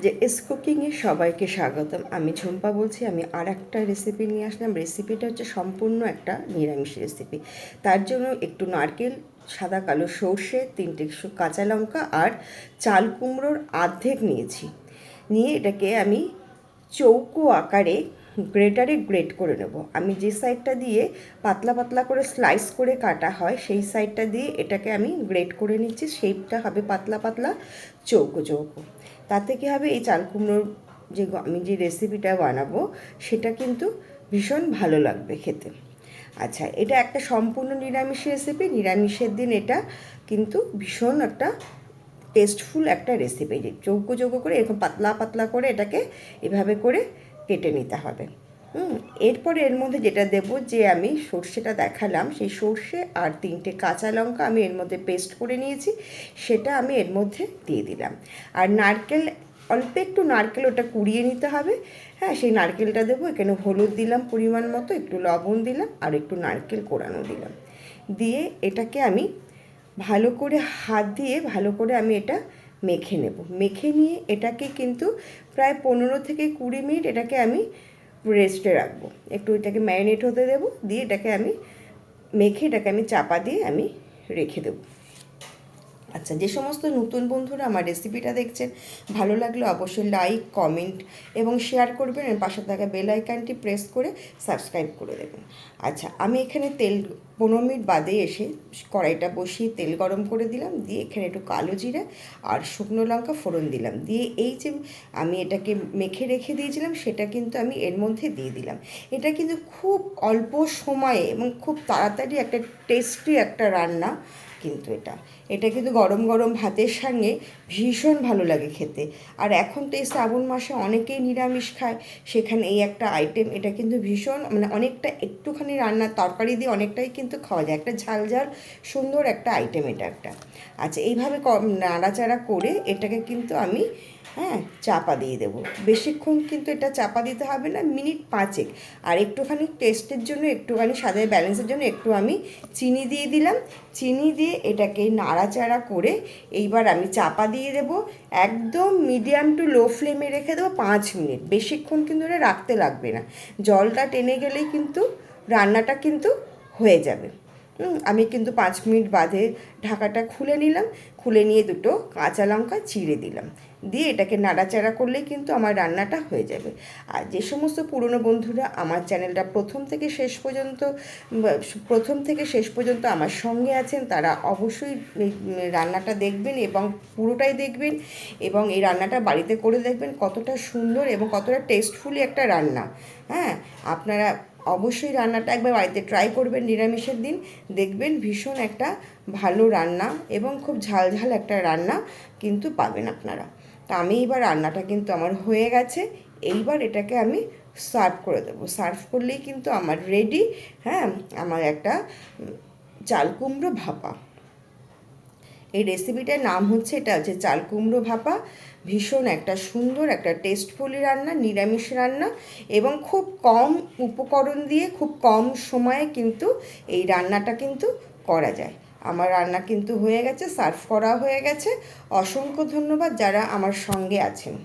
যে এস কুকিংয়ে সবাইকে স্বাগতম। আমি ঝুম্পা বলছি। আমি আর একটা রেসিপি নিয়ে আসলাম। রেসিপিটা হচ্ছে সম্পূর্ণ একটা নিরামিষ রেসিপি। তার জন্য একটু নারকেল, সাদা কালো সর্ষে, 3টে কাঁচা লঙ্কা আর চাল কুমড়োর অর্ধেক নিয়েছি। নিয়ে এটাকে আমি চৌকো আকারে গ্রেটারে গ্রেট করে নেব। আমি যে সাইডটা দিয়ে পাতলা পাতলা করে স্লাইস করে কাটা হয় সেই সাইডটা দিয়ে এটাকে আমি গ্রেট করে নিচ্ছি। শেপটা হবে পাতলা পাতলা, চৌকো চৌকো। তাতে কী হবে, এই চাল কুমড়োর যে আমি যে রেসিপিটা বানাবো সেটা কিন্তু ভীষণ ভালো লাগবে খেতে। আচ্ছা, এটা একটা সম্পূর্ণ নিরামিষ রেসিপি। নিরামিষের দিন এটা কিন্তু ভীষণ একটা টেস্টফুল একটা রেসিপি। যে চৌকো চৌকো করে এরকম পাতলা পাতলা করে এটাকে এভাবে করে কেটে নিতে হবে। এরপরে এর মধ্যে যেটা দেব, যে আমি সর্ষেটা দেখালাম, সেই সর্ষে আর 3টে কাঁচা লঙ্কা আমি এর মধ্যে পেস্ট করে নিয়েছি, সেটা আমি এর মধ্যে দিয়ে দিলাম। আর নারকেল, অল্প একটু নারকেল ওটা কুড়িয়ে নিতে হবে। হ্যাঁ, সেই নারকেলটা দেবো। এখানে হলুদ দিলাম পরিমাণ মতো, একটু লবণ দিলাম আর একটু নারকেল কোড়ানো দিলাম। দিয়ে এটাকে আমি ভালো করে হাত দিয়ে ভালো করে আমি এটা মেখে নেব। মেখে নিয়ে এটাকে কিন্তু প্রায় 15 থেকে 20 মিনিট এটাকে আমি রেস্টে রাখবো। একটু এটাকে ম্যারিনেট হতে দেবো। দিয়ে এটাকে আমি মেখে এটাকে আমি চাপা দিয়ে আমি রেখে দেবো। আচ্ছা, যে সমস্ত নতুন বন্ধুরা আমার রেসিপিটা দেখছেন, ভালো লাগলে অবশ্যই লাইক, কমেন্ট এবং শেয়ার করবেন। আর পাশে থাকা বেল আইকনটি প্রেস করে সাবস্ক্রাইব করে দেবেন। আচ্ছা, আমি এখানে 15 মিনিট বাদে এসে কড়াইটা বসিয়ে তেল গরম করে দিলাম। দিয়ে এখানে একটু কালো জিরে আর শুকনো লঙ্কা ফোড়ন দিলাম। দিয়ে এই যে আমি এটাকে মেখে রেখে দিয়েছিলাম সেটা কিন্তু আমি এর মধ্যে দিয়ে দিলাম। এটা কিন্তু খুব অল্প সময়ে এবং খুব তাড়াতাড়ি একটা টেস্টি একটা রান্না কিন্তু এটা এটা কিন্তু গরম গরম ভাতের সঙ্গে ভীষণ ভালো লাগে খেতে। আর এখন তো এই শ্রাবণ মাসে অনেকেই নিরামিষ খায়, সেখানে এই একটা আইটেম এটা কিন্তু ভীষণ মানে অনেকটা একটুখানি রান্নার তরকারি দিয়ে অনেকটাই কিন্তু খাওয়া যায়। একটা ঝাল ঝাল সুন্দর একটা আইটেম এটা একটা। আচ্ছা, এইভাবে নাড়াচাড়া করে এটাকে কিন্তু আমি চাপা দিয়ে দেবো। বেশিক্ষণ কিন্তু এটা চাপা দিতে হবে না, মিনিট 5। আর একটুখানি টেস্টের জন্য, একটুখানি স্বাদের ব্যালেন্সের জন্য একটু আমি চিনি দিয়ে দিলাম। চিনি দিয়ে এটাকে নাড়াচাড়া করে এইবার আমি চাপা দিয়ে দেবো। একদম মিডিয়াম টু লো ফ্লেমে রেখে দেবো 5 মিনিট। বেশিক্ষণ কিন্তু এটা রাখতে লাগবে না। জলটা টেনে গেলেই কিন্তু রান্নাটা কিন্তু হয়ে যাবে। আমি কিন্তু 5 মিনিট বাদে ঢাকাটা খুলে নিলাম। খুলে নিয়ে দুটো কাঁচা লঙ্কা চিড়ে দিলাম। দিয়ে এটাকে নাড়াচাড়া করলেই কিন্তু আমার রান্নাটা হয়ে যাবে। আর যে সমস্ত পুরনো বন্ধুরা আমার চ্যানেলটা প্রথম থেকে শেষ পর্যন্ত আমার সঙ্গে আছেন, তারা অবশ্যই এই রান্নাটা দেখবেন এবং পুরোটাই দেখবেন। এবং এই রান্নাটা বাড়িতে করে দেখবেন কতটা সুন্দর এবং কতটা টেস্টফুলি একটা রান্না। হ্যাঁ, আপনারা অবশ্যই রান্নাটা একবার বাড়িতে ট্রাই করবেন নিরামিষের দিন। দেখবেন ভীষণ একটা ভালো রান্না এবং খুব ঝাল ঝাল একটা রান্না কিন্তু পাবেন আপনারা। তা আমি এবার রান্নাটা কিন্তু আমার হয়ে গেছে। এইবার এটাকে আমি সার্ভ করে দেবো। সার্ভ করলেই কিন্তু আমার রেডি। হ্যাঁ, আমার একটা চাল কুমড়ো ভাপা। এই রেসিপিটার নাম হচ্ছে, এটা হচ্ছে চাল কুমড়ো ভাপা। ভীষণ একটা সুন্দর একটা টেস্টফুলি রান্না, নিরামিষ রান্না এবং খুব কম উপকরণ দিয়ে খুব কম সময়ে কিন্তু এই রান্নাটা কিন্তু করা যায়। আমার রান্না কিন্তু হয়ে গেছে, সার্ভ করা হয়ে গেছে। অসংখ্য ধন্যবাদ যারা আমার সঙ্গে আছেন।